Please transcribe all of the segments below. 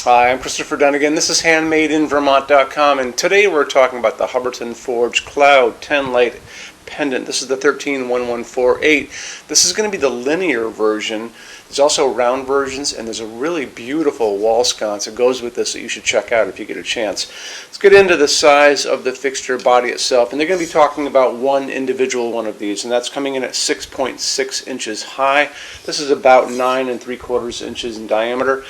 Hi, I'm Christopher Dunn again. This is HandmadeInVermont.com, and today we're talking about the Hubbardton Forge Cloud 10 Light Pendant. This is the 131148. This is going to be the linear version. There's also round versions, and there's a really beautiful wall sconce that goes with this that you should check out if you get a chance. Let's get into the size of the fixture body itself, and they're going to be talking about one individual one of these, and that's coming in at 6.6 inches high. This is about 9 3/4 inches in diameter.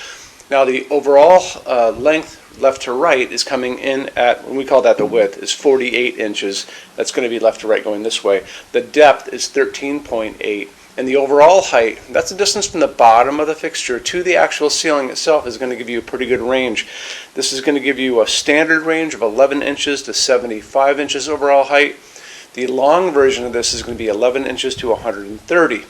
Now the overall length left to right is coming in at, we call that the width, is 48 inches. That's going to be left to right going this way. The depth is 13.8. And the overall height, that's the distance from the bottom of the fixture to the actual ceiling itself, is going to give you a pretty good range. This is going to give you a standard range of 11 inches to 75 inches overall height. The long version of this is going to be 11 inches to 130.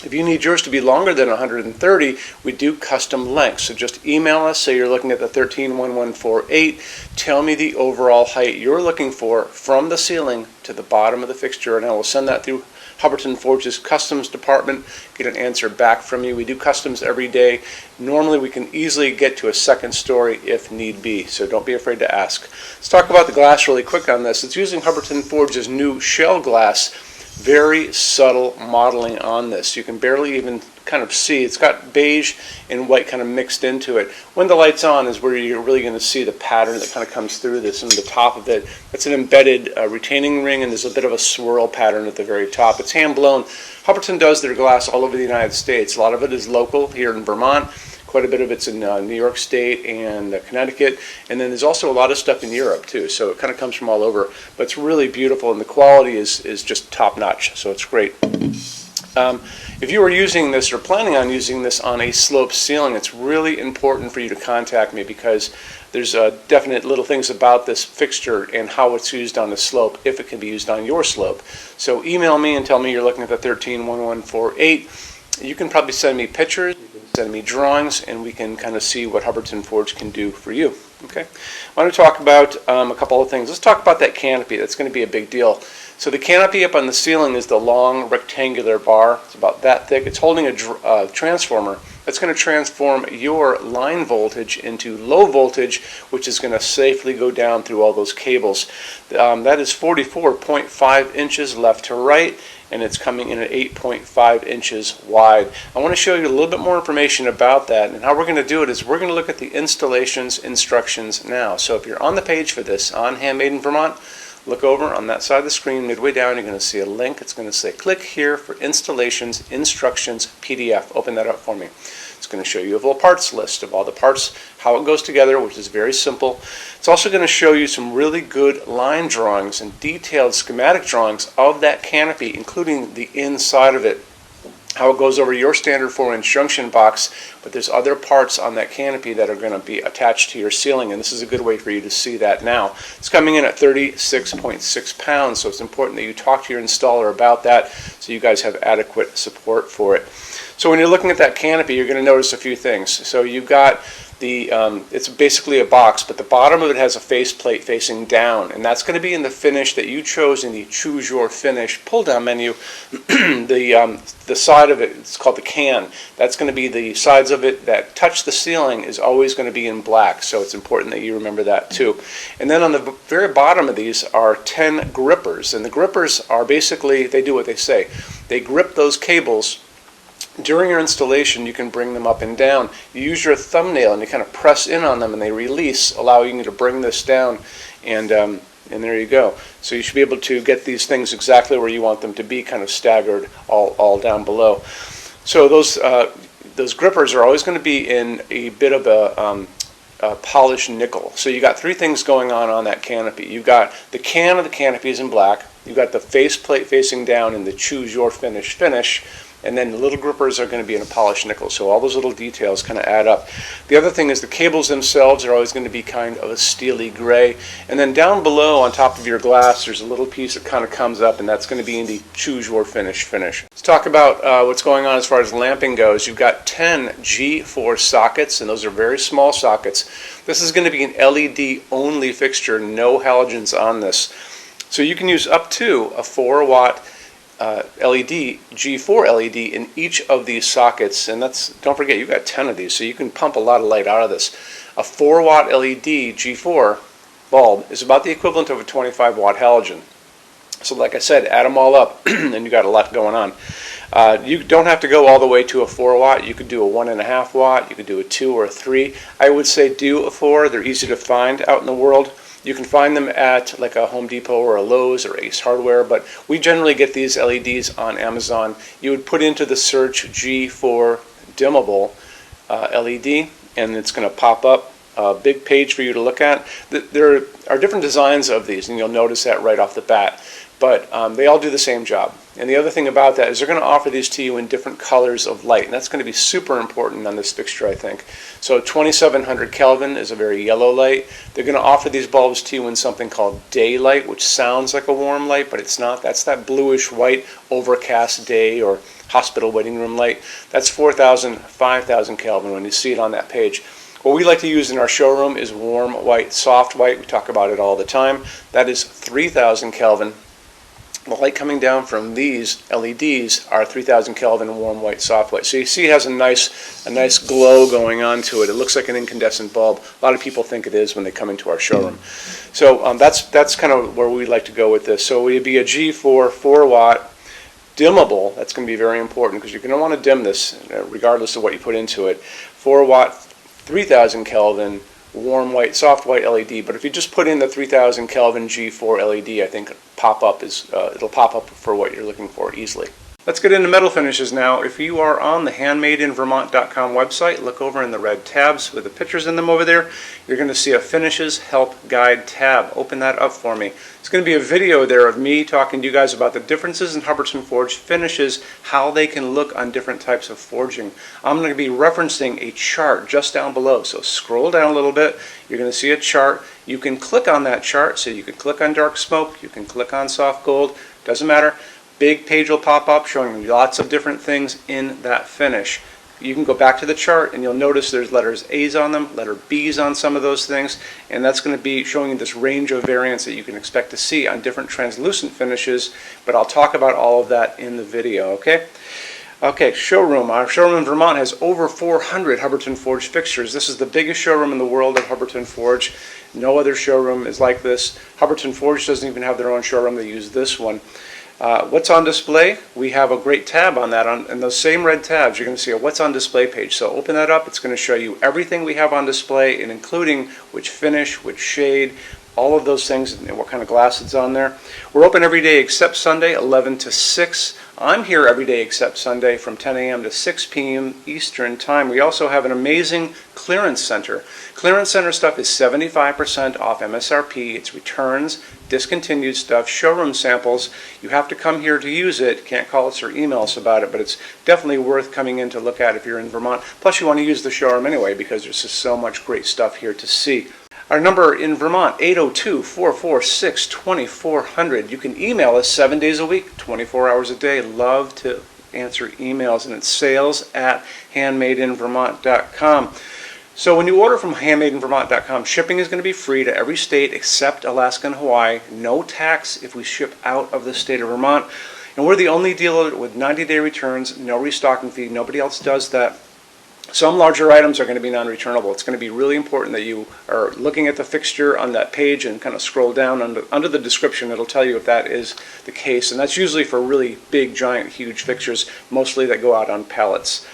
If you need yours to be longer than 130, we do custom lengths. So just email us, say you're looking at the 131148. Tell me the overall height you're looking for from the ceiling to the bottom of the fixture, and I will send that through Hubbardton Forge's customs department, get an answer back from you. We do customs every day. Normally we can easily get to a second story if need be, so don't be afraid to ask. Let's talk about the glass really quick on this. It's using Hubbardton Forge's new shell glass. Very subtle modeling on this. You can barely even kind of see. It's got beige and white kind of mixed into it. When the light's on is where you're really going to see the pattern that kind of comes through this, and the top of it, it's an embedded retaining ring, and there's a bit of a swirl pattern at the very top. It's hand blown. Hubbardton does their glass all over the United States. A lot of it is local here in Vermont. Quite a bit of it's in New York State and Connecticut, and then there's also a lot of stuff in Europe too, so it kind of comes from all over, but it's really beautiful, and the quality is just top-notch, so it's great. If you are using this or planning on using this on a sloped ceiling, it's really important for you to contact me, because there's definite little things about this fixture and how it's used on the slope, if it can be used on your slope. So email me and tell me you're looking at the 131148. You can probably send me pictures, send me drawings, and we can kind of see what Hubbardton Forge can do for you. Okay, I want to talk about a couple of things. Let's talk about that canopy. That's going to be a big deal. So the canopy up on the ceiling is the long rectangular bar. It's about that thick. It's holding a transformer that's going to transform your line voltage into low voltage, which is going to safely go down through all those cables. That is 44.5 inches left to right, and it's coming in at 8.5 inches wide. I want to show you a little bit more information about that, and how we're going to do it is we're going to look at the installations instructions now. So if you're on the page for this on Handmade in Vermont, look over on that side of the screen, midway down, you're going to see a link. It's going to say click here for installations instructions PDF. Open that up for me. It's going to show you a little parts list of all the parts, how it goes together, which is very simple. It's also going to show you some really good line drawings and detailed schematic drawings of that canopy, including the inside of it, how it goes over your standard 4-inch junction box, but there's other parts on that canopy that are going to be attached to your ceiling, and this is a good way for you to see that now. It's coming in at 36.6 pounds, so it's important that you talk to your installer about that so you guys have adequate support for it. So when you're looking at that canopy, you're going to notice a few things. So you've got the, it's basically a box, but the bottom of it has a faceplate facing down, and that's going to be in the finish that you chose in the Choose Your Finish pull-down menu. The side of it, it's called the can. That's going to be the sides of it that touch the ceiling is always going to be in black, so it's important that you remember that too. And then on the very bottom of these are 10 grippers, and the grippers are basically, they do what they say. They grip those cables. During your installation, you can bring them up and down. You use your thumbnail and you kind of press in on them, and they release, allowing you to bring this down, and there you go. So you should be able to get these things exactly where you want them to be, kind of staggered all down below. So those grippers are always going to be in a bit of a polished nickel. So you got three things going on that canopy. You've got the can of the canopy is in black. You've got the faceplate facing down in the Choose Your Finish, and then the little grippers are going to be in a polished nickel. So all those little details kind of add up. The other thing is the cables themselves are always going to be kind of a steely gray. And then down below on top of your glass, there's a little piece that kind of comes up, and that's going to be in the Choose Your Finish. Let's talk about what's going on as far as lamping goes. You've got 10 G4 sockets, and those are very small sockets. This is going to be an LED only fixture, no halogens on this. So you can use up to a 4-watt LED, G4 LED in each of these sockets, and don't forget, you've got 10 of these, so you can pump a lot of light out of this. A 4-watt LED G4 bulb is about the equivalent of a 25-watt halogen. So like I said, add them all up, and you got a lot going on. You don't have to go all the way to a 4-watt. You could do a 1.5 watt. You could do a 2 or a 3. I would say do a 4. They're easy to find out in the world. You can find them at like a Home Depot or a Lowe's or Ace Hardware, but we generally get these LEDs on Amazon. You would put into the search G4 dimmable LED, and it's going to pop up a big page for you to look at. There are different designs of these, and you'll notice that right off the bat. But they all do the same job. And the other thing about that is they're going to offer these to you in different colors of light, and that's going to be super important on this fixture, I think. So 2700 Kelvin is a very yellow light. They're going to offer these bulbs to you in something called daylight, which sounds like a warm light, but it's not. That's that bluish white overcast day or hospital waiting room light. That's 4000, 5000 Kelvin when you see it on that page. What we like to use in our showroom is warm white, soft white. We talk about it all the time. That is 3000 Kelvin. The light coming down from these LEDs are 3000 Kelvin warm white, soft white. So you see it has a nice glow going on to it. It looks like an incandescent bulb. A lot of people think it is when they come into our showroom. So that's kind of where we like to go with this. So it would be a G4 4-watt dimmable. That's going to be very important because you're going to want to dim this regardless of what you put into it. 4-watt, 3000 Kelvin warm white, soft white LED. But if you just put in the 3000 Kelvin G4 LED, I think it'll pop up for what you're looking for easily. Let's get into metal finishes now. If you are on the HandmadeInVermont.com website, look over in the red tabs with the pictures in them over there. You're going to see a Finishes Help Guide tab. Open that up for me. It's going to be a video there of me talking to you guys about the differences in Hubbardton Forge finishes, how they can look on different types of forging. I'm going to be referencing a chart just down below. So scroll down a little bit. You're going to see a chart. You can click on that chart. So you can click on dark smoke. You can click on soft gold. Doesn't matter. Big page will pop up showing you lots of different things in that finish. You can go back to the chart and you'll notice there's letters A's on them, letter B's on some of those things, and that's going to be showing you this range of variants that you can expect to see on different translucent finishes, but I'll talk about all of that in the video, okay? Okay, showroom. Our showroom in Vermont has over 400 Hubbardton Forge fixtures. This is the biggest showroom in the world of Hubbardton Forge. No other showroom is like this. Hubbardton Forge doesn't even have their own showroom. They use this one. What's on display? We have a great tab on that. In those same red tabs, you're going to see a What's on Display page. So open that up. It's going to show you everything we have on display, and including which finish, which shade, all of those things, and what kind of glass it's on there. We're open every day except Sunday, 11 to 6. I'm here every day except Sunday from 10 a.m. to 6 p.m. Eastern Time. We also have an amazing clearance center. Clearance center stuff is 75% off MSRP. It's returns, discontinued stuff, showroom samples. You have to come here to use it. Can't call us or email us about it, but it's definitely worth coming in to look at if you're in Vermont. Plus you want to use the showroom anyway because there's just so much great stuff here to see. Our number in Vermont, 802-446-2400. You can email us 7 days a week, 24 hours a day. Love to answer emails, and it's sales@HandmadeInVermont.com. So when you order from HandmadeInVermont.com, shipping is going to be free to every state except Alaska and Hawaii. No tax if we ship out of the state of Vermont. And we're the only dealer with 90-day returns, no restocking fee. Nobody else does that. Some larger items are going to be non-returnable. It's going to be really important that you are looking at the fixture on that page and kind of scroll down under the description. It'll tell you if that is the case. And that's usually for really big, giant, huge fixtures, mostly that go out on pallets.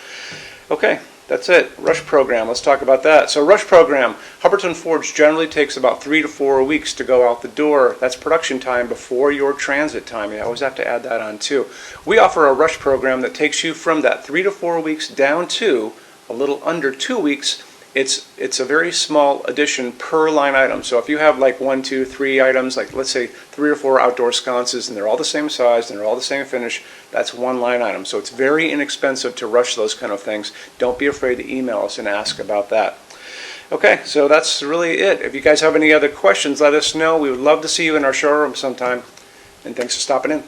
Okay, that's it. Rush program. Let's talk about that. So rush program, Hubbardton Forge generally takes about 3 to 4 weeks to go out the door. That's production time before your transit time. You always have to add that on too. We offer a rush program that takes you from that 3 to 4 weeks down to a little under 2 weeks. It's a very small addition per line item. So if you have like 1, 2, 3 items, like let's say 3 or 4 outdoor sconces, and they're all the same size and they're all the same finish, that's one line item. So it's very inexpensive to rush those kind of things. Don't be afraid to email us and ask about that. Okay, so that's really it. If you guys have any other questions, let us know. We would love to see you in our showroom sometime. And thanks for stopping in.